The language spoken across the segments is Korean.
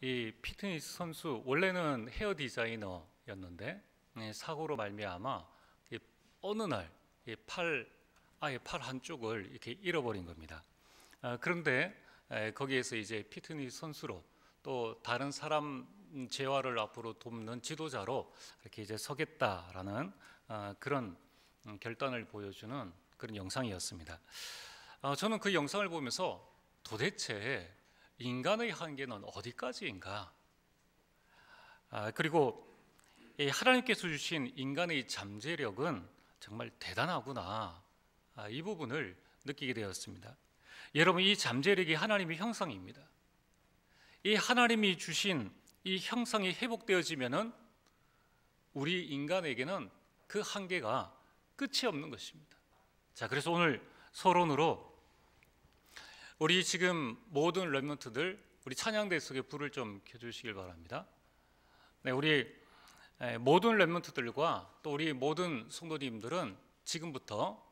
이 피트니스 선수 원래는 헤어 디자이너였는데 사고로 말미암아 어느 날 아예 팔 한쪽을 이렇게 잃어버린 겁니다. 그런데 거기에서 이제 피트니스 선수로 또 다른 사람 재활을 앞으로 돕는 지도자로 이렇게 이제 서겠다라는 그런 결단을 보여주는 그런 영상이었습니다. 저는 그 영상을 보면서 도대체 인간의 한계는 어디까지인가? 그리고 하나님께서 주신 인간의 잠재력은 정말 대단하구나. 이 부분을 느끼게 되었습니다. 여러분, 이 잠재력이 하나님의 형상입니다. 이 하나님이 주신 이 형상이 회복되어지면은 우리 인간에게는 그 한계가 끝이 없는 것입니다. 자, 그래서 오늘 서론으로 우리 지금 모든 렘넌트들 우리 찬양대 속에 불을 좀 켜주시길 바랍니다. 네, 우리 모든 렘넌트들과 또 우리 모든 성도님들은 지금부터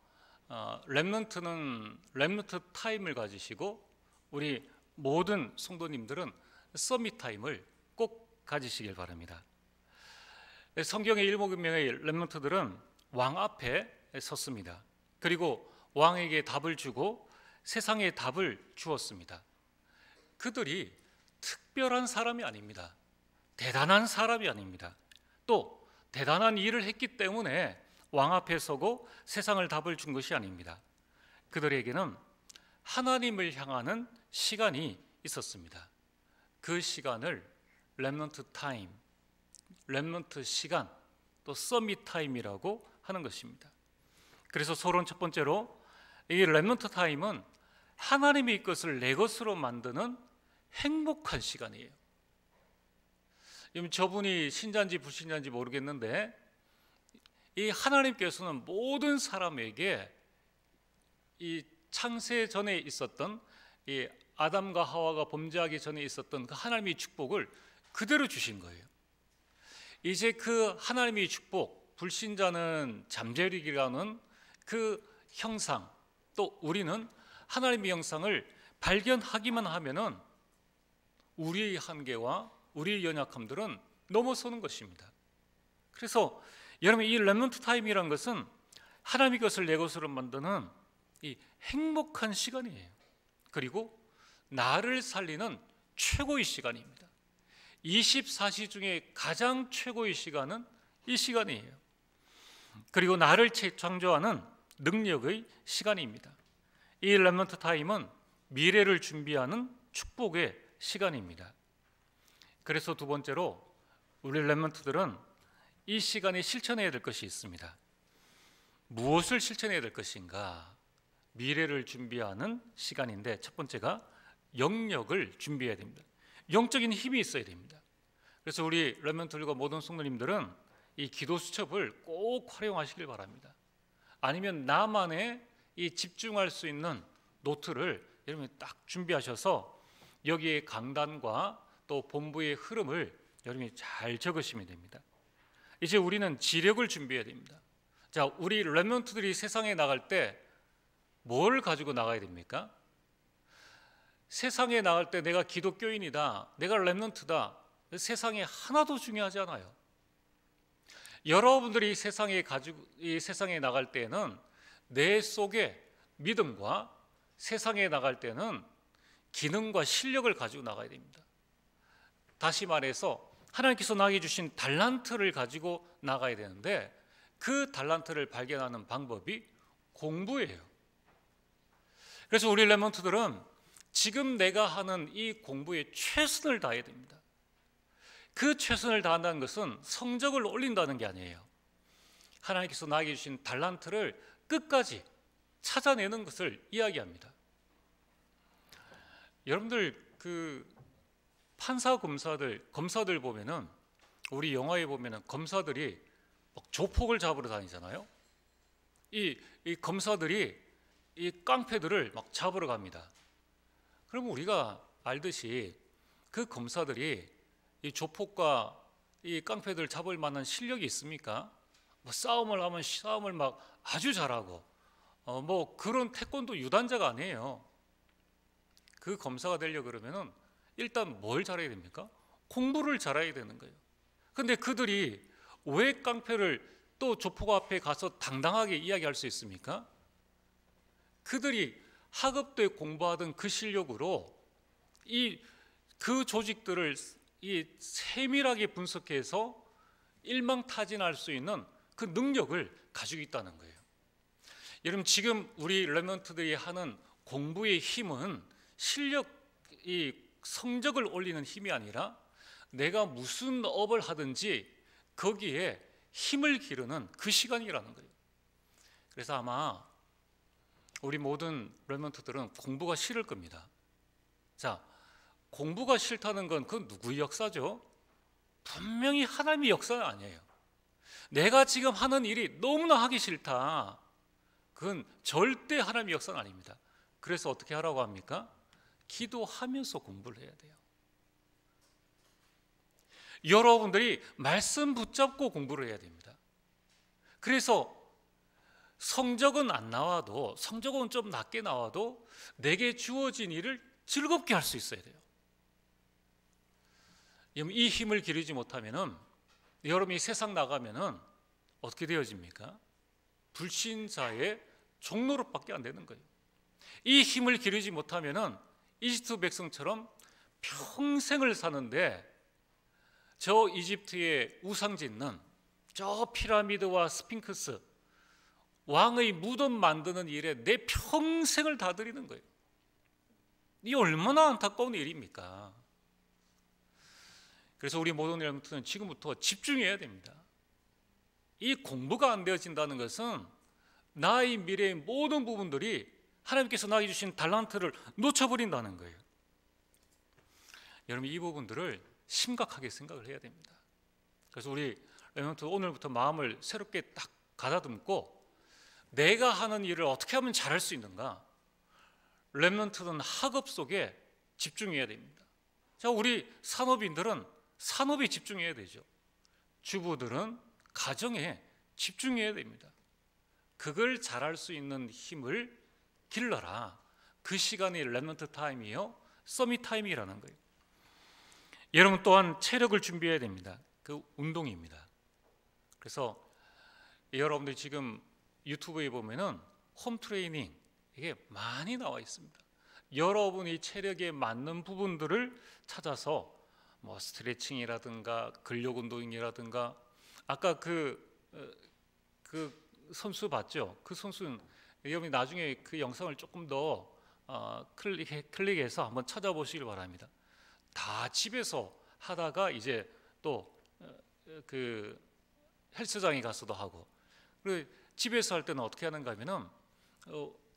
렘넌트는 렘넌트 타임을 가지시고 우리 모든 성도님들은 서밋 타임을 꼭 가지시길 바랍니다. 성경의 7명의 렘넌트들은 왕 앞에 섰습니다. 그리고 왕에게 답을 주고 세상에 답을 주었습니다. 그들이 특별한 사람이 아닙니다. 대단한 사람이 아닙니다. 또 대단한 일을 했기 때문에 왕 앞에 서고 세상을 답을 준 것이 아닙니다. 그들에게는 하나님을 향하는 시간이 있었습니다. 그 시간을 렘넌트 타임, 렘넌트 시간, 또 서밋 타임이라고 하는 것입니다. 그래서 서론 첫 번째로 이 렘넌트 타임은 하나님의 것을 내 것으로 만드는 행복한 시간이에요. 저분이 신자인지 불신자인지 모르겠는데 이 하나님께서는 모든 사람에게 이 창세 전에 있었던 이 아담과 하와가 범죄하기 전에 있었던 그 하나님의 축복을 그대로 주신 거예요. 이제 그 하나님의 축복, 불신자는 잠재력이라는 그 형상, 또 우리는 하나님의 형상을 발견하기만 하면은 우리의 한계와 우리의 연약함들은 넘어서는 것입니다. 그래서 여러분, 이 렘넌트 타임이란 것은 하나님의 것을 내 것으로 만드는 이 행복한 시간이에요. 그리고 나를 살리는 최고의 시간입니다. 24시 중에 가장 최고의 시간은 이 시간이에요. 그리고 나를 창조하는 능력의 시간입니다. 이 렘넌트 타임은 미래를 준비하는 축복의 시간입니다. 그래서 두 번째로 우리 렘넌트들은 이 시간에 실천해야 될 것이 있습니다. 무엇을 실천해야 될 것인가? 미래를 준비하는 시간인데 첫 번째가 영역을 준비해야 됩니다. 영적인 힘이 있어야 됩니다. 그래서 우리 렘넌트들과 모든 성도님들은 이 기도 수첩을 꼭 활용하시길 바랍니다. 아니면 나만의 이 집중할 수 있는 노트를 여러분이 딱 준비하셔서 여기에 강단과 또 본부의 흐름을 여러분이 잘 적으시면 됩니다. 이제 우리는 지력을 준비해야 됩니다. 자, 우리 렘넌트들이 세상에 나갈 때 뭘 가지고 나가야 됩니까? 세상에 나갈 때 내가 기독교인이다, 내가 렘넌트다, 세상에 하나도 중요하지 않아요. 여러분들이 이 세상에 나갈 때는 내 속에 믿음과 세상에 나갈 때는 기능과 실력을 가지고 나가야 됩니다. 다시 말해서 하나님께서 나에게 주신 달란트를 가지고 나가야 되는데 그 달란트를 발견하는 방법이 공부예요. 그래서 우리 렘넌트들은 지금 내가 하는 이 공부에 최선을 다해야 됩니다. 그 최선을 다한다는 것은 성적을 올린다는 게 아니에요. 하나님께서 나에게 주신 달란트를 끝까지 찾아내는 것을 이야기합니다. 여러분들 그 판사 검사들 보면은 우리 영화에 보면은 검사들이 막 조폭을 잡으러 다니잖아요. 이 검사들이 이 깡패들을 막 잡으러 갑니다. 그럼 우리가 알듯이 그 검사들이 이 조폭과 이 깡패들 잡을 만한 실력이 있습니까? 뭐 싸움을 하면 싸움을 막 아주 잘하고 뭐 그런 태권도 유단자가 아니에요. 그 검사가 되려고 그러면은 일단 뭘 잘해야 됩니까? 공부를 잘해야 되는 거예요. 근데 그들이 왜 깡패를 또 조폭 앞에 가서 당당하게 이야기할 수 있습니까? 그들이 학업 때 공부하던 그 실력으로 그 조직들을 세밀하게 분석해서 일망타진할 수 있는 그 능력을 가지고 있다는 거예요. 여러분, 지금 우리 렘넌트들이 하는 공부의 힘은 성적을 올리는 힘이 아니라 내가 무슨 업을 하든지 거기에 힘을 기르는 그 시간이라는 거예요. 그래서 아마 우리 모든 렘넌트들은 공부가 싫을 겁니다. 자, 공부가 싫다는 건 그건 누구의 역사죠? 분명히 하나님의 역사는 아니에요. 내가 지금 하는 일이 너무나 하기 싫다, 그건 절대 하나님의 역사는 아닙니다. 그래서 어떻게 하라고 합니까? 기도하면서 공부를 해야 돼요. 여러분들이 말씀 붙잡고 공부를 해야 됩니다. 그래서 성적은 안 나와도, 성적은 좀 낮게 나와도 내게 주어진 일을 즐겁게 할 수 있어야 돼요. 이 힘을 기르지 못하면은 여러분이 세상 나가면은 어떻게 되어집니까? 불신자의 종노릇밖에 안 되는 거예요. 이 힘을 기르지 못하면은 이집트 백성처럼 평생을 사는데 저 이집트의 우상 짓는 저 피라미드와 스핑크스, 왕의 무덤 만드는 일에 내 평생을 다 들이는 거예요. 이 얼마나 안타까운 일입니까? 그래서 우리 모든 렘넌트는 지금부터 집중해야 됩니다. 이 공부가 안 되어진다는 것은 나의 미래의 모든 부분들이 하나님께서 나에게 주신 달란트를 놓쳐버린다는 거예요. 여러분, 이 부분들을 심각하게 생각을 해야 됩니다. 그래서 우리 렘넌트 오늘부터 마음을 새롭게 딱 가다듬고 내가 하는 일을 어떻게 하면 잘할 수 있는가? 렘넌트는 학업 속에 집중해야 됩니다. 자, 우리 산업인들은 산업에 집중해야 되죠. 주부들은 가정에 집중해야 됩니다. 그걸 잘할 수 있는 힘을 길러라. 그 시간이 렘넌트 타임이요, 서밋 타임이라는 거예요. 여러분 또한 체력을 준비해야 됩니다. 그 운동입니다. 그래서 여러분들이 지금 유튜브에 보면은 홈 트레이닝 이게 많이 나와 있습니다. 여러분이 체력에 맞는 부분들을 찾아서 뭐 스트레칭이라든가 근력 운동이라든가, 아까 그 선수 봤죠? 그 선수는 여러분이 나중에 그 영상을 조금 더 클릭해서 한번 찾아보시길 바랍니다. 다 집에서 하다가 이제 또 그 헬스장에 가서도 하고, 그리고 집에서 할 때는 어떻게 하는가 하면은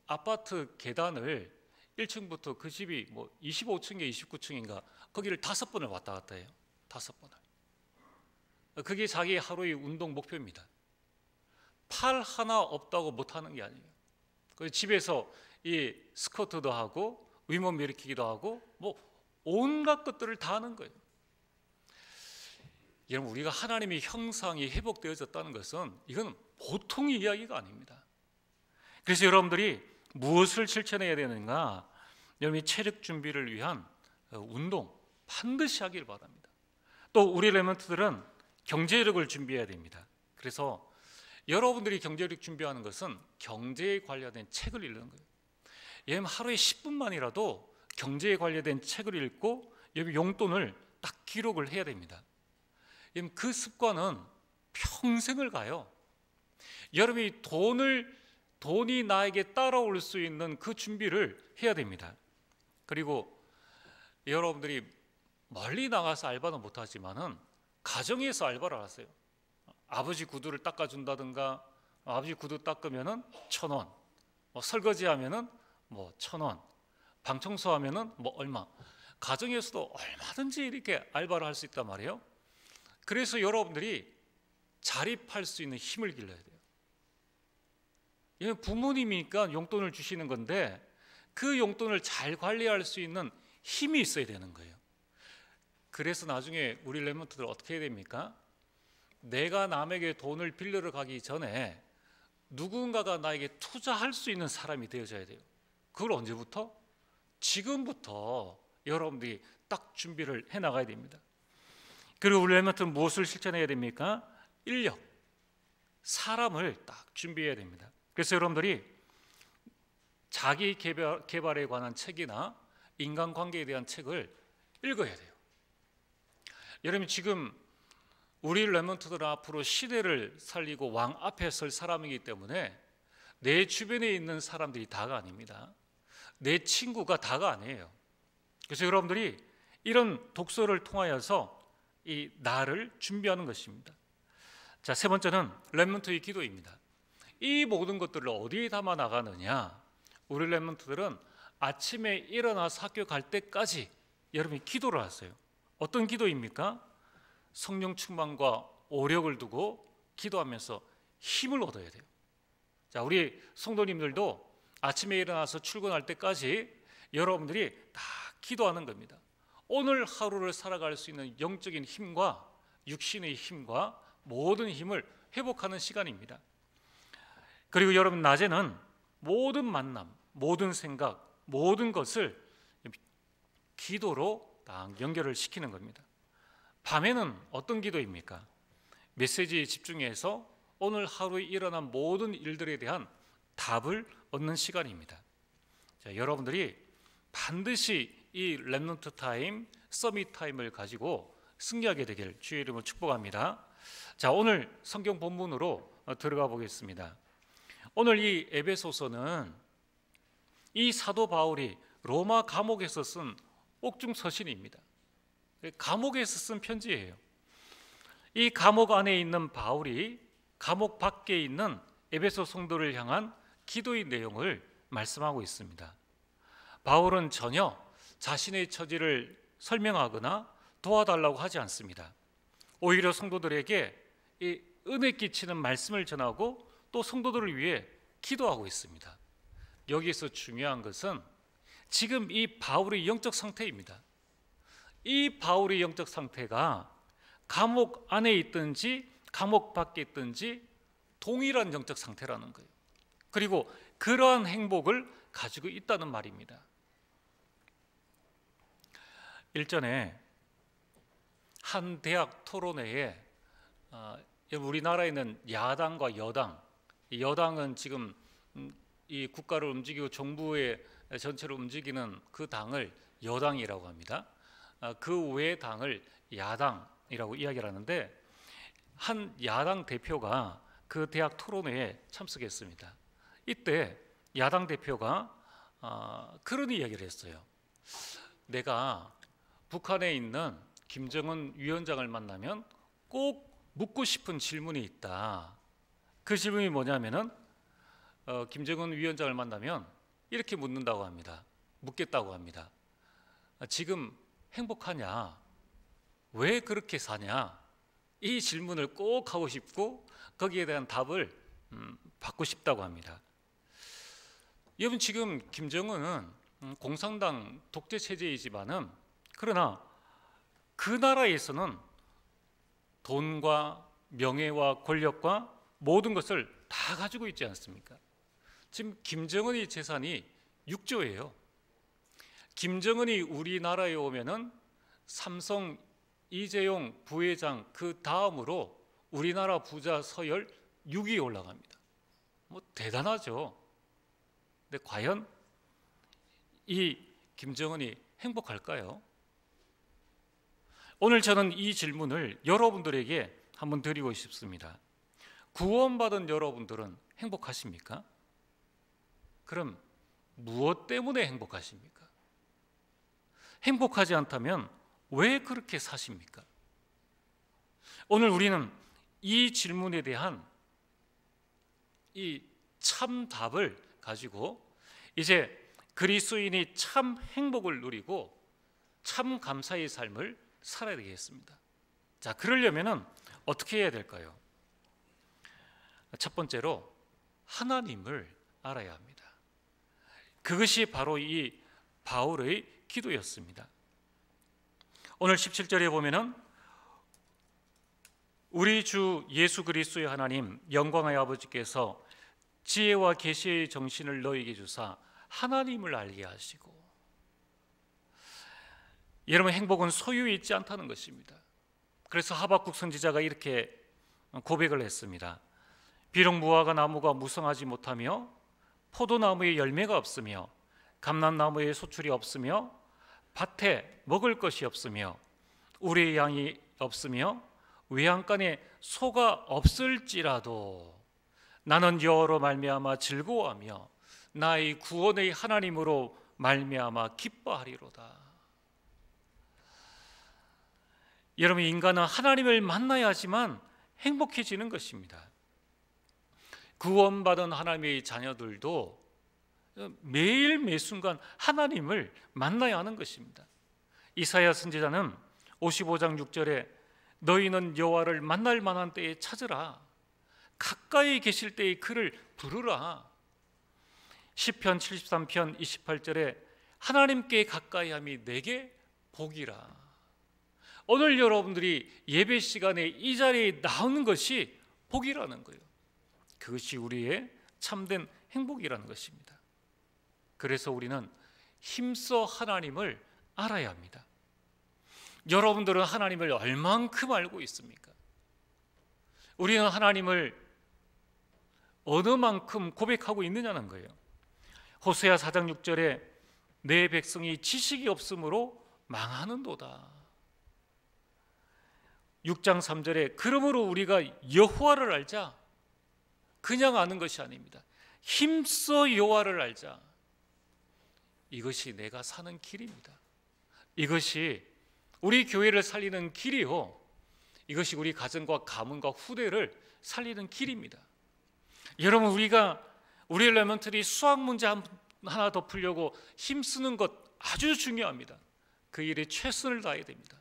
아파트 계단을 1층부터 그 집이 뭐 25층에 29층인가 거기를 5번을 왔다 갔다 해요. 5번을. 그게 자기 하루의 운동 목표입니다. 팔 하나 없다고 못하는 게 아니에요. 집에서 이 스쿼트도 하고 윗몸 일으키기도 하고 뭐 온갖 것들을 다 하는 거예요. 여러분, 우리가 하나님의 형상이 회복되어졌다는 것은 이건 보통의 이야기가 아닙니다. 그래서 여러분들이 무엇을 실천해야 되는가? 여러분이 체력 준비를 위한 운동 반드시 하길 바랍니다. 또 우리 렘넌트들은 경제력을 준비해야 됩니다. 그래서 여러분들이 경제력 준비하는 것은 경제에 관련된 책을 읽는 거예요. 여러분 하루에 10분만이라도 경제에 관련된 책을 읽고 여러분 용돈을 딱 기록을 해야 됩니다. 여러분 그 습관은 평생을 가요. 여러분이 돈이 나에게 따라올 수 있는 그 준비를 해야 됩니다. 그리고 여러분들이 멀리 나가서 알바는 못하지만은 가정에서 알바를 하세요. 아버지 구두를 닦아준다든가, 아버지 구두 닦으면은 1,000원, 뭐 설거지하면은 뭐 1,000원, 방 청소하면은 뭐 얼마. 가정에서도 얼마든지 이렇게 알바를 할 수 있단 말이에요. 그래서 여러분들이 자립할 수 있는 힘을 길러야 돼요. 부모님이니까 용돈을 주시는 건데 그 용돈을 잘 관리할 수 있는 힘이 있어야 되는 거예요. 그래서 나중에 우리 렘넌트들 어떻게 해야 됩니까? 내가 남에게 돈을 빌려러 가기 전에 누군가가 나에게 투자할 수 있는 사람이 되어져야 돼요. 그걸 언제부터? 지금부터 여러분들이 딱 준비를 해나가야 됩니다. 그리고 우리 렘넌트는 무엇을 실천해야 됩니까? 인력, 사람을 딱 준비해야 됩니다. 그래서 여러분들이 자기 개발에 관한 책이나 인간관계에 대한 책을 읽어야 돼요. 여러분, 지금 우리 렘넌트들은 앞으로 시대를 살리고 왕 앞에 설 사람이기 때문에 내 주변에 있는 사람들이 다가 아닙니다. 내 친구가 다가 아니에요. 그래서 여러분들이 이런 독서를 통하여서 이 나를 준비하는 것입니다. 자, 세 번째는 렘넌트의 기도입니다. 이 모든 것들을 어디에 담아 나가느냐? 우리 렘넌트들은 아침에 일어나서 학교 갈 때까지 여러분이 기도를 하세요. 어떤 기도입니까? 성령 충만과 오력을 두고 기도하면서 힘을 얻어야 돼요. 자, 우리 성도님들도 아침에 일어나서 출근할 때까지 여러분들이 다 기도하는 겁니다. 오늘 하루를 살아갈 수 있는 영적인 힘과 육신의 힘과 모든 힘을 회복하는 시간입니다. 그리고 여러분, 낮에는 모든 만남, 모든 생각, 모든 것을 기도로 딱 연결을 시키는 겁니다. 밤에는 어떤 기도입니까? 메시지에 집중해서 오늘 하루에 일어난 모든 일들에 대한 답을 얻는 시간입니다. 자, 여러분들이 반드시 이 렘넌트 타임, 서밋 타임을 가지고 승리하게 되길 주의 이름으로 축복합니다. 자, 오늘 성경 본문으로 들어가 보겠습니다. 오늘 이 에베소서는 이 사도 바울이 로마 감옥에서 쓴 옥중 서신입니다. 감옥에서 쓴 편지예요. 이 감옥 안에 있는 바울이 감옥 밖에 있는 에베소 성도를 향한 기도의 내용을 말씀하고 있습니다. 바울은 전혀 자신의 처지를 설명하거나 도와달라고 하지 않습니다. 오히려 성도들에게 이 은혜 끼치는 말씀을 전하고 또 성도들을 위해 기도하고 있습니다. 여기서 중요한 것은 지금 이 바울의 영적 상태입니다. 이 바울의 영적 상태가 감옥 안에 있든지 감옥 밖에 있든지 동일한 영적 상태라는 거예요. 그리고 그러한 행복을 가지고 있다는 말입니다. 일전에 한 대학 토론회에 우리나라에는 야당과 여당, 여당은 지금 이 국가를 움직이고 정부의 전체를 움직이는 그 당을 여당이라고 합니다. 그 외의 당을 야당이라고 이야기를 하는데, 한 야당 대표가 그 대학 토론회에 참석했습니다. 이때 야당 대표가 그런 이야기를 했어요. 내가 북한에 있는 김정은 위원장을 만나면 꼭 묻고 싶은 질문이 있다. 그 질문이 뭐냐면은 김정은 위원장을 만나면 이렇게 묻는다고 합니다. 묻겠다고 합니다. 지금 행복하냐? 왜 그렇게 사냐? 이 질문을 꼭 하고 싶고 거기에 대한 답을 받고 싶다고 합니다. 여러분, 지금 김정은은 공산당 독재 체제이지만은 그러나 그 나라에서는 돈과 명예와 권력과 모든 것을 다 가지고 있지 않습니까? 지금 김정은의 재산이 6조예요. 김정은이 우리나라에 오면은 삼성 이재용 부회장 그 다음으로 우리나라 부자 서열 6위에 올라갑니다. 뭐 대단하죠. 근데 과연 이 김정은이 행복할까요? 오늘 저는 이 질문을 여러분들에게 한번 드리고 싶습니다. 구원받은 여러분들은 행복하십니까? 그럼 무엇 때문에 행복하십니까? 행복하지 않다면 왜 그렇게 사십니까? 오늘 우리는 이 질문에 대한 이 참 답을 가지고 이제 그리스도인이 참 행복을 누리고 참 감사의 삶을 살아야 되겠습니다. 자, 그러려면은 어떻게 해야 될까요? 첫 번째로 하나님을 알아야 합니다. 그것이 바로 이 바울의 기도였습니다. 오늘 17절에 보면은 우리 주 예수 그리스도의 하나님 영광의 아버지께서 지혜와 계시의 정신을 너희에게 주사 하나님을 알게 하시고, 여러분, 행복은 소유에 있지 않다는 것입니다. 그래서 하박국 선지자가 이렇게 고백을 했습니다. 비록 무화과 나무가 무성하지 못하며 포도나무에 열매가 없으며 감람나무에 소출이 없으며 밭에 먹을 것이 없으며 우리의 양이 없으며 외양간에 소가 없을지라도 나는 여호와로 말미암아 즐거워하며 나의 구원의 하나님으로 말미암아 기뻐하리로다. 여러분, 인간은 하나님을 만나야 하지만 행복해지는 것입니다. 구원받은 하나님의 자녀들도 매일 매순간 하나님을 만나야 하는 것입니다. 이사야 선지자는 55장 6절에 너희는 여호와를 만날 만한 때에 찾으라, 가까이 계실 때에 그를 부르라. 시편 73편 28절에 하나님께 가까이함이 내게 복이라. 오늘 여러분들이 예배 시간에 이 자리에 나오는 것이 복이라는 거예요. 그것이 우리의 참된 행복이라는 것입니다. 그래서 우리는 힘써 하나님을 알아야 합니다. 여러분들은 하나님을 얼만큼 알고 있습니까? 우리는 하나님을 어느 만큼 고백하고 있느냐는 거예요. 호세아 4장 6절에 내 백성이 지식이 없으므로 망하는도다. 6장 3절에 그러므로 우리가 여호와를 알자. 그냥 아는 것이 아닙니다. 힘써 여호와를 알자. 이것이 내가 사는 길입니다. 이것이 우리 교회를 살리는 길이요, 이것이 우리 가정과 가문과 후대를 살리는 길입니다. 여러분, 우리 엘레멘터리 수학 문제 하나 더 풀려고 힘쓰는 것 아주 중요합니다. 그 일에 최선을 다해야 됩니다.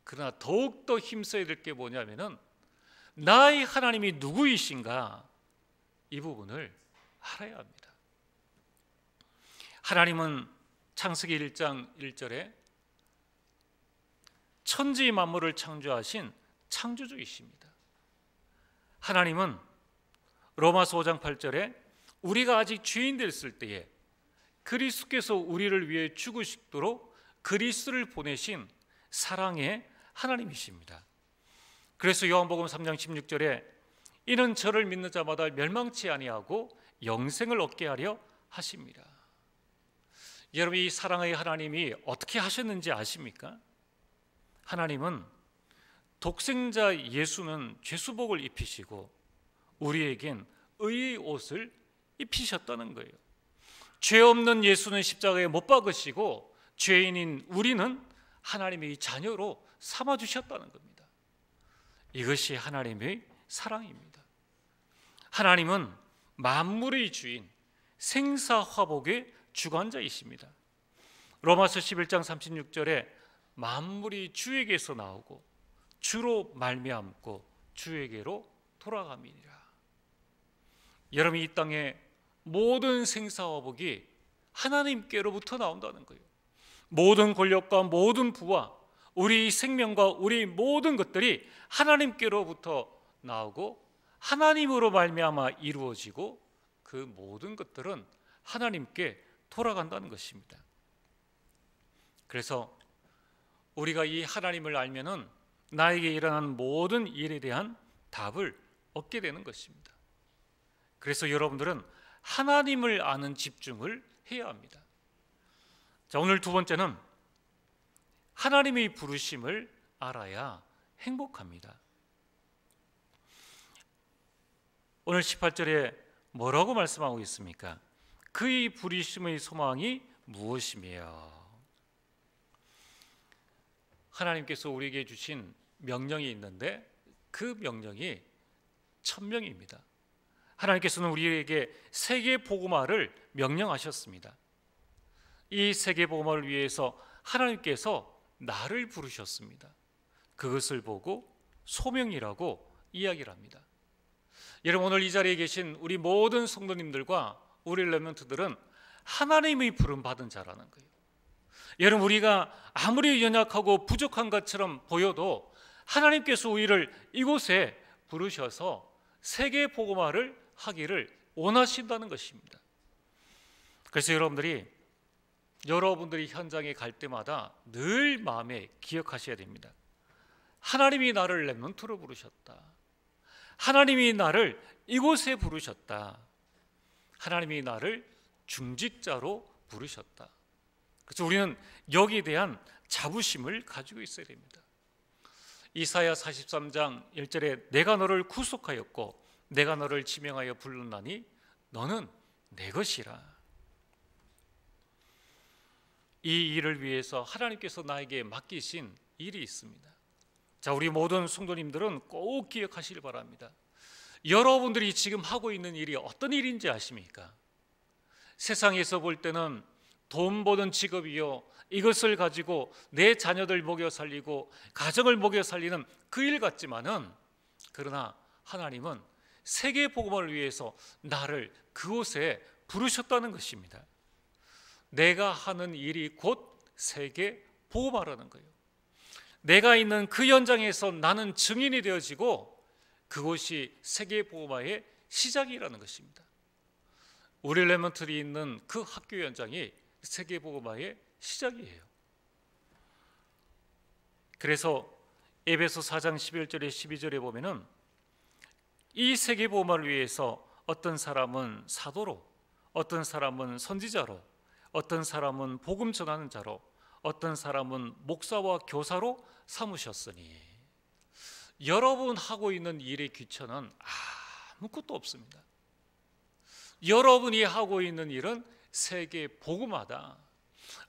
그러나 더욱더 힘써야 될 게 뭐냐면은 나의 하나님이 누구이신가, 이 부분을 알아야 합니다. 하나님은 창세기 1장 1절에 천지 만물을 창조하신 창조주이십니다. 하나님은 로마서 5장 8절에 우리가 아직 죄인 됐을 때에 그리스도께서 우리를 위해 죽으시도록 그리스도를 보내신 사랑의 하나님이십니다. 그래서 요한복음 3장 16절에 이는 저를 믿는 자마다 멸망치 아니하고 영생을 얻게 하려 하십니다. 여러분, 이 사랑의 하나님이 어떻게 하셨는지 아십니까? 하나님은 독생자 예수는 죄수복을 입히시고 우리에겐 의의 옷을 입히셨다는 거예요. 죄 없는 예수는 십자가에 못 박으시고 죄인인 우리는 하나님의 자녀로 삼아주셨다는 겁니다. 이것이 하나님의 사랑입니다. 하나님은 만물의 주인, 생사화복의 주관자이십니다. 로마서 11장 36절에 만물이 주에게서 나오고 주로 말미암고 주에게로 돌아감이니라. 여러분, 이 땅의 모든 생사화복이 하나님께로부터 나온다는 거예요. 모든 권력과 모든 부와 우리 생명과 우리 모든 것들이 하나님께로부터 나오고 하나님으로 말미암아 이루어지고 그 모든 것들은 하나님께 돌아간다는 것입니다. 그래서 우리가 이 하나님을 알면은 나에게 일어난 모든 일에 대한 답을 얻게 되는 것입니다. 그래서 여러분들은 하나님을 아는 집중을 해야 합니다. 자, 오늘 두 번째는 하나님의 부르심을 알아야 행복합니다. 오늘 18절에 뭐라고 말씀하고 있습니까? 그의 부르심의 소망이 무엇이며? 하나님께서 우리에게 주신 명령이 있는데 그 명령이 천명입니다. 하나님께서는 우리에게 세계 복음화를 명령하셨습니다. 이 세계 복음화를 위해서 하나님께서 나를 부르셨습니다. 그것을 보고 소명이라고 이야기를 합니다. 여러분, 오늘 이 자리에 계신 우리 모든 성도님들과 우리 렘넌트들은 하나님의 부름받은 자라는 거예요. 여러분, 우리가 아무리 연약하고 부족한 것처럼 보여도 하나님께서 우리를 이곳에 부르셔서 세계 복음화를 하기를 원하신다는 것입니다. 그래서 여러분들이 현장에 갈 때마다 늘 마음에 기억하셔야 됩니다. 하나님이 나를 렘넌트로 부르셨다. 하나님이 나를 이곳에 부르셨다. 하나님이 나를 중직자로 부르셨다. 그래서 우리는 여기에 대한 자부심을 가지고 있어야 됩니다. 이사야 43장 1절에 내가 너를 구속하였고 내가 너를 지명하여 불렀나니 너는 내 것이라. 이 일을 위해서 하나님께서 나에게 맡기신 일이 있습니다. 자, 우리 모든 성도님들은 꼭 기억하시길 바랍니다. 여러분들이 지금 하고 있는 일이 어떤 일인지 아십니까? 세상에서 볼 때는 돈 버는 직업이요, 이것을 가지고 내 자녀들 먹여 살리고 가정을 먹여 살리는 그 일 같지만은, 그러나 하나님은 세계 복음을 위해서 나를 그곳에 부르셨다는 것입니다. 내가 하는 일이 곧 세계 복음화라는 거예요. 내가 있는 그 현장에서 나는 증인이 되어지고 그곳이 세계 복음화의 시작이라는 것입니다. 우리 렘넌트들이 있는 그 학교 현장이 세계 복음화의 시작이에요. 그래서 에베소 4장 11절에 12절에 보면은 이 세계 복음화를 위해서 어떤 사람은 사도로, 어떤 사람은 선지자로, 어떤 사람은 복음 전하는 자로, 어떤 사람은 목사와 교사로 삼으셨으니, 여러분 하고 있는 일의 귀천은 아무것도 없습니다. 여러분이 하고 있는 일은 세계 복음화다.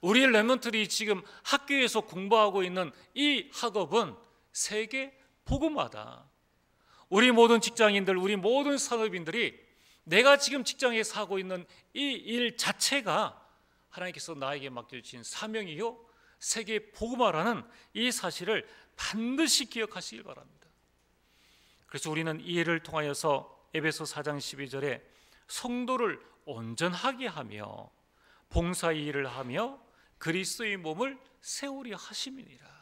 우리 렘넌트들이 지금 학교에서 공부하고 있는 이 학업은 세계 복음화다. 우리 모든 직장인들, 우리 모든 산업인들이 내가 지금 직장에서 하고 있는 이 일 자체가 하나님께서 나에게 맡겨주신 사명이요 세계 복음화라는 이 사실을 반드시 기억하시길 바랍니다. 그래서 우리는 이 일을 통하여서 에베소 4장 12절에 성도를 온전하게 하며 봉사의 일을 하며 그리스도의 몸을 세우려 하심이니라.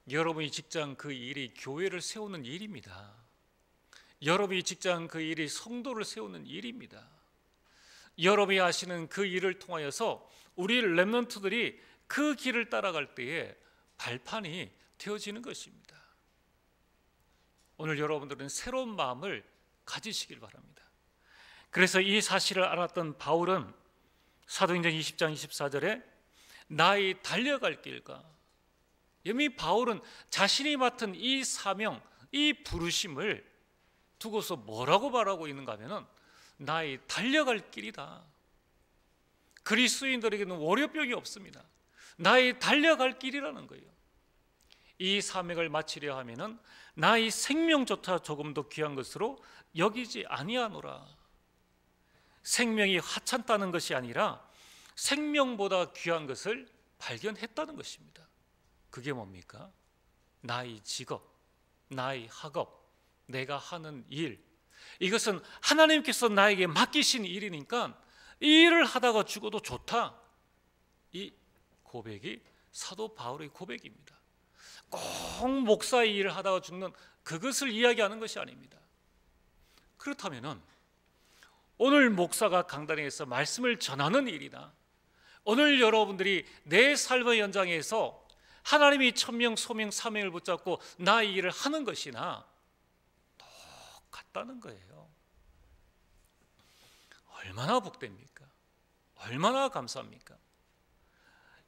여러분이 직장 그 일이 교회를 세우는 일입니다. 여러분이 직장 그 일이 성도를 세우는 일입니다. 여러분이 하시는 그 일을 통하여서 우리 렘넌트들이 그 길을 따라갈 때에 발판이 되어지는 것입니다. 오늘 여러분들은 새로운 마음을 가지시길 바랍니다. 그래서 이 사실을 알았던 바울은 사도행전 20장 24절에 나의 달려갈 길과, 이미 바울은 자신이 맡은 이 사명, 이 부르심을 두고서 뭐라고 말하고 있는가 하면은 나의 달려갈 길이다. 그리스도인들에게는 월요병이 없습니다. 나의 달려갈 길이라는 거예요. 이 사명을 마치려 하면은 나의 생명조차 조금 더 귀한 것으로 여기지 아니하노라. 생명이 하찮다는 것이 아니라 생명보다 귀한 것을 발견했다는 것입니다. 그게 뭡니까? 나의 직업, 나의 학업, 내가 하는 일, 이것은 하나님께서 나에게 맡기신 일이니까 이 일을 하다가 죽어도 좋다. 이 고백이 사도 바울의 고백입니다. 꼭 목사의 일을 하다가 죽는 그것을 이야기하는 것이 아닙니다. 그렇다면은 오늘 목사가 강단에서 말씀을 전하는 일이나 오늘 여러분들이 내 삶의 현장에서 하나님이 천명, 소명, 사명을 붙잡고 나의 일을 하는 것이나 똑같다는 거예요. 얼마나 복됩니까? 얼마나 감사합니까?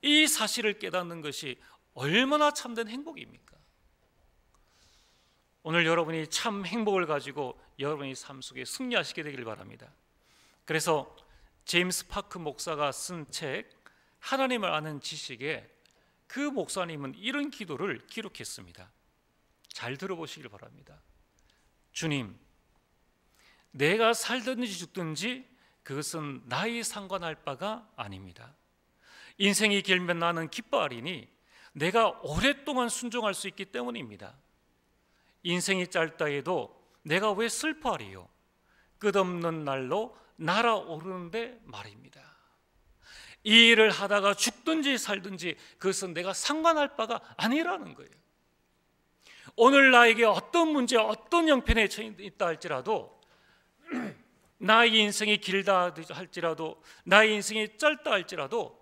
이 사실을 깨닫는 것이 얼마나 참된 행복입니까? 오늘 여러분이 참 행복을 가지고 여러분의 삶 속에 승리하시게 되길 바랍니다. 그래서 제임스 파크 목사가 쓴 책 하나님을 아는 지식에 그 목사님은 이런 기도를 기록했습니다. 잘 들어보시길 바랍니다. 주님, 내가 살든지 죽든지 그것은 나의 상관할 바가 아닙니다. 인생이 길면 나는 기뻐하리니 내가 오랫동안 순종할 수 있기 때문입니다. 인생이 짧다 해도 내가 왜 슬퍼하리요? 끝없는 날로 날아오르는데 말입니다. 이 일을 하다가 죽든지 살든지 그것은 내가 상관할 바가 아니라는 거예요. 오늘 나에게 어떤 문제, 어떤 형편에 처해 있다 할지라도, 나의 인생이 길다 할지라도, 나의 인생이 짧다 할지라도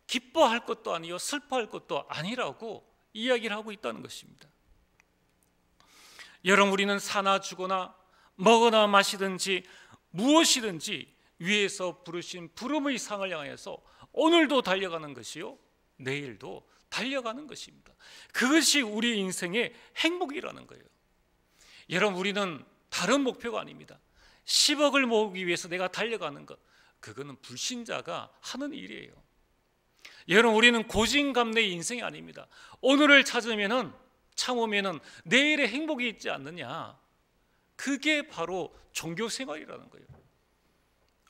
기뻐할 것도 아니요 슬퍼할 것도 아니라고 이야기를 하고 있다는 것입니다. 여러분, 우리는 사나 죽거나 먹거나 마시든지 무엇이든지 위에서 부르신 부름의 상을 향해서 오늘도 달려가는 것이요 내일도 달려가는 것입니다. 그것이 우리 인생의 행복이라는 거예요. 여러분, 우리는 다른 목표가 아닙니다. 10억을 모으기 위해서 내가 달려가는 것, 그거는 불신자가 하는 일이에요. 여러분, 우리는 고진감래의 인생이 아닙니다. 오늘을 찾으면은 참으면은 내일의 행복이 있지 않느냐, 그게 바로 종교 생활이라는 거예요.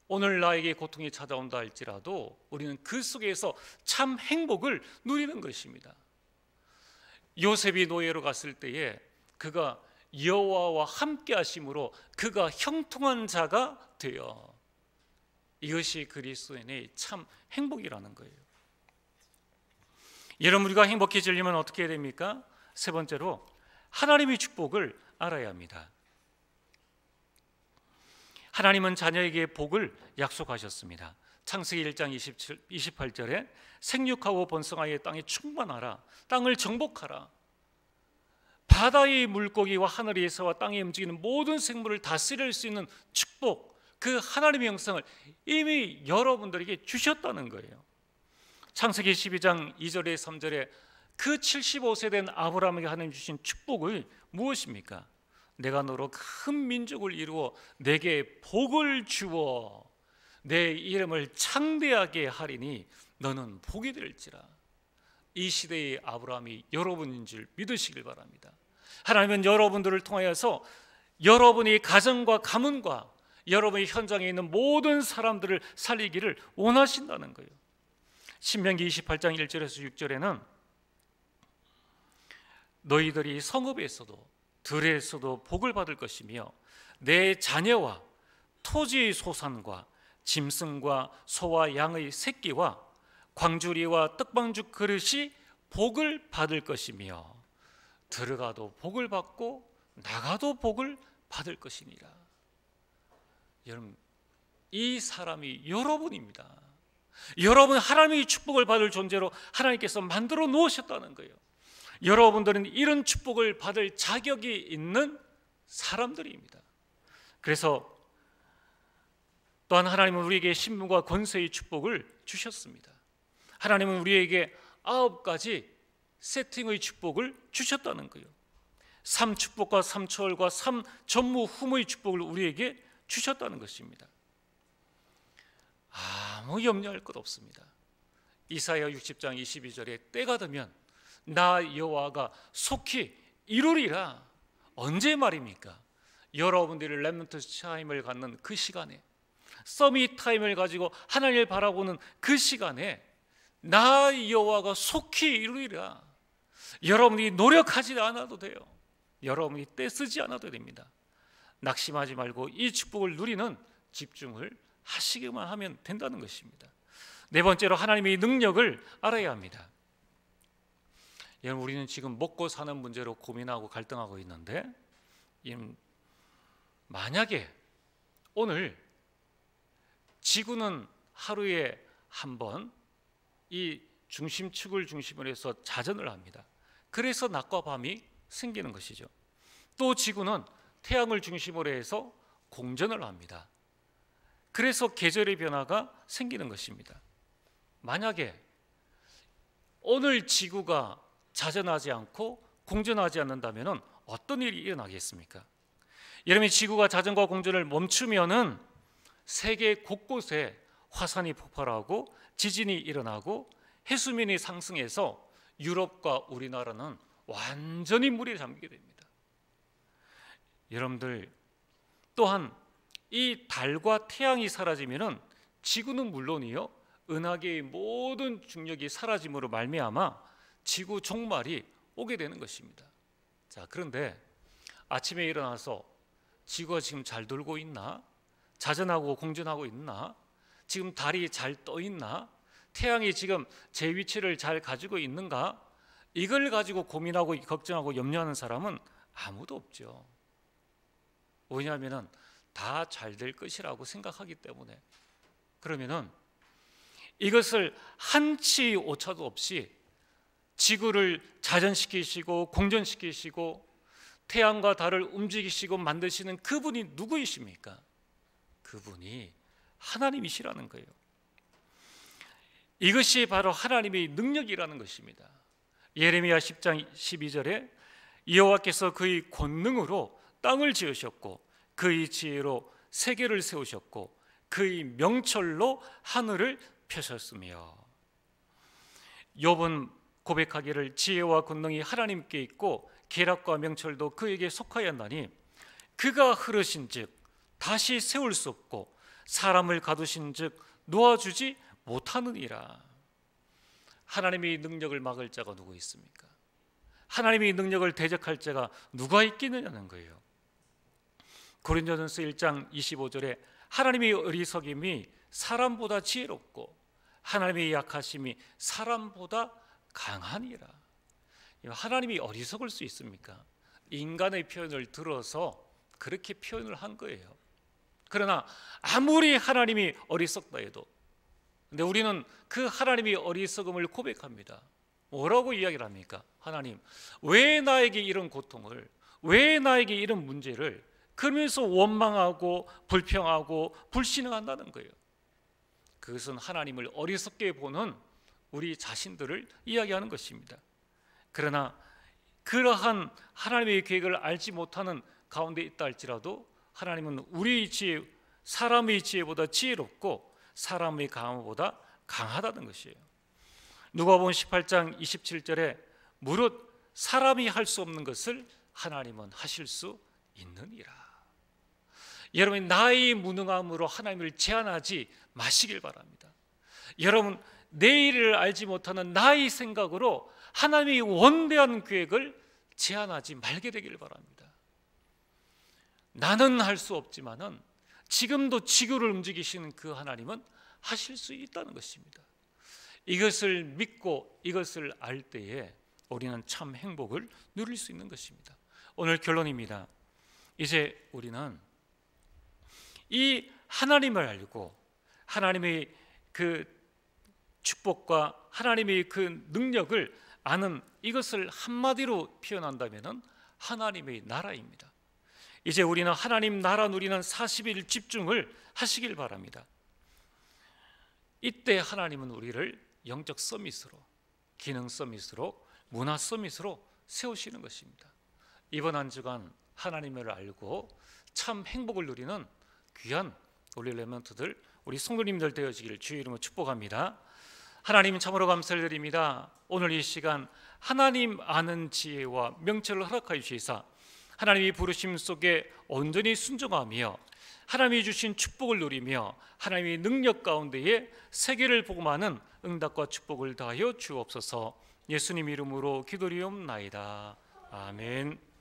오늘 나에게 고통이 찾아온다 할지라도 우리는 그 속에서 참 행복을 누리는 것입니다. 요셉이 노예로 갔을 때에 그가 여호와와 함께 하심으로 그가 형통한 자가 되어, 이것이 그리스도인의 참 행복이라는 거예요. 여러분, 우리가 행복해지려면 어떻게 해야 됩니까? 세 번째로 하나님의 축복을 알아야 합니다. 하나님은 자녀에게 복을 약속하셨습니다. 창세기 1장 28절에 생육하고 번성하여 땅에 충만하라, 땅을 정복하라, 바다의 물고기와 하늘에서와 땅에 움직이는 모든 생물을 다스릴 수 있는 축복, 그 하나님의 형상을 이미 여러분들에게 주셨다는 거예요. 창세기 12장 2절에 3절에 그 75세 된 아브라함에게 하나님 주신 축복이 무엇입니까? 내가 너로 큰 민족을 이루어 내게 복을 주어 내 이름을 창대하게 하리니 너는 복이 될지라. 이 시대의 아브라함이 여러분인 줄 믿으시길 바랍니다. 하나님은 여러분들을 통하여서 여러분의 가정과 가문과 여러분의 현장에 있는 모든 사람들을 살리기를 원하신다는 거예요. 신명기 28장 1절에서 6절에는 너희들이 성읍에서도 들에서도 복을 받을 것이며 내 자녀와 토지의 소산과 짐승과 소와 양의 새끼와 광주리와 떡방죽 그릇이 복을 받을 것이며 들어가도 복을 받고 나가도 복을 받을 것이니라. 여러분, 이 사람이 여러분입니다. 여러분, 하나님의 축복을 받을 존재로 하나님께서 만들어 놓으셨다는 거예요. 여러분들은 이런 축복을 받을 자격이 있는 사람들입니다. 그래서 또한 하나님은 우리에게 신분과 권세의 축복을 주셨습니다. 하나님은 우리에게 9가지 세팅의 축복을 주셨다는 거예요. 3축복과 3초월과 3전무후무의 축복을 우리에게 주셨다는 것입니다. 아무 염려할 것 없습니다. 이사야 60장 22절에 때가 되면 나 여호와가 속히 이루리라. 언제 말입니까? 여러분들이 렘넌트 타임을 갖는 그 시간에, 서밋 타임을 가지고 하나님을 바라보는 그 시간에 나 여호와가 속히 이루리라. 여러분이 노력하지 않아도 돼요. 여러분이 떼쓰지 않아도 됩니다. 낙심하지 말고 이 축복을 누리는 집중을 하시기만 하면 된다는 것입니다. 네 번째로 하나님의 능력을 알아야 합니다. 여러분, 우리는 지금 먹고 사는 문제로 고민하고 갈등하고 있는데, 만약에 오늘 지구는 하루에 한 번 이 중심축을 중심으로 해서 자전을 합니다. 그래서 낮과 밤이 생기는 것이죠. 또 지구는 태양을 중심으로 해서 공전을 합니다. 그래서 계절의 변화가 생기는 것입니다. 만약에 오늘 지구가 자전하지 않고 공전하지 않는다면 어떤 일이 일어나겠습니까? 여러분, 지구가 자전과 공전을 멈추면은 세계 곳곳에 화산이 폭발하고 지진이 일어나고 해수면이 상승해서 유럽과 우리나라는 완전히 물에 잠기게 됩니다. 여러분들, 또한 이 달과 태양이 사라지면은 지구는 물론이요, 은하계의 모든 중력이 사라짐으로 말미암아 지구 종말이 오게 되는 것입니다. 자, 그런데 아침에 일어나서 지구가 지금 잘 돌고 있나? 자전하고 공전하고 있나? 지금 달이 잘 떠 있나? 태양이 지금 제 위치를 잘 가지고 있는가? 이걸 가지고 고민하고 걱정하고 염려하는 사람은 아무도 없죠. 왜냐하면 다 잘 될 것이라고 생각하기 때문에. 그러면은 이것을 한치 오차도 없이 지구를 자전시키시고 공전시키시고 태양과 달을 움직이시고 만드시는 그분이 누구이십니까? 그분이 하나님이시라는 거예요. 이것이 바로 하나님의 능력이라는 것입니다. 예레미야 10장 12절에 여호와께서 그의 권능으로 땅을 지으셨고 그의 지혜로 세계를 세우셨고 그의 명철로 하늘을 펴셨으며, 욥은 고백하기를 지혜와 권능이 하나님께 있고 계략과 명철도 그에게 속하였나니 그가 흐르신즉 다시 세울 수 없고 사람을 가두신즉 놓아주지 못하느니라. 하나님의 능력을 막을 자가 누구 있습니까? 하나님의 능력을 대적할 자가 누가 있겠느냐는 거예요. 고린도전서 1장 25절에 하나님의 어리석임이 사람보다 지혜롭고 하나님의 약하심이 사람보다 강하니라. 하나님이 어리석을 수 있습니까? 인간의 표현을 들어서 그렇게 표현을 한 거예요. 그러나 아무리 하나님이 어리석다 해도, 근데 우리는 그 하나님의 어리석음을 고백합니다. 뭐라고 이야기를 합니까? 하나님, 왜 나에게 이런 고통을, 왜 나에게 이런 문제를, 그러면서 원망하고 불평하고 불신앙한다는 거예요. 그것은 하나님을 어리석게 보는 우리 자신들을 이야기하는 것입니다. 그러나 그러한 하나님의 계획을 알지 못하는 가운데 있다 할지라도 하나님은 우리의 지혜, 사람의 지혜보다 지혜롭고 사람의 강함보다 강하다는 것이에요. 누가복음 18장 27절에 무릇 사람이 할 수 없는 것을 하나님은 하실 수 있느니라. 여러분, 나의 무능함으로 하나님을 제한하지 마시길 바랍니다. 여러분, 내일을 알지 못하는 나의 생각으로 하나님의 원대한 계획을 제한하지 말게 되길 바랍니다. 나는 할 수 없지만은 지금도 지구를 움직이시는 그 하나님은 하실 수 있다는 것입니다. 이것을 믿고 이것을 알 때에 우리는 참 행복을 누릴 수 있는 것입니다. 오늘 결론입니다. 이제 우리는 이 하나님을 알고 하나님의 그 축복과 하나님의 그 능력을 아는, 이것을 한마디로 표현한다면 하나님의 나라입니다. 이제 우리는 하나님 나라 누리는 40일 집중을 하시길 바랍니다. 이때 하나님은 우리를 영적 서밋으로, 기능 서밋으로, 문화 서밋으로 세우시는 것입니다. 이번 한 주간 하나님을 알고 참 행복을 누리는 귀한 우리 렘넌트들, 우리 성도님들 되어지기를 주의 이름으로 축복합니다. 하나님 참으로 감사를 드립니다. 오늘 이 시간 하나님 아는 지혜와 명철을 허락하여 주시사 하나님의 부르심 속에 온전히 순종하며 하나님이 주신 축복을 누리며 하나님의 능력 가운데에 세계를 복음하는 응답과 축복을 다하여 주옵소서. 예수님 이름으로 기도리옵나이다. 아멘.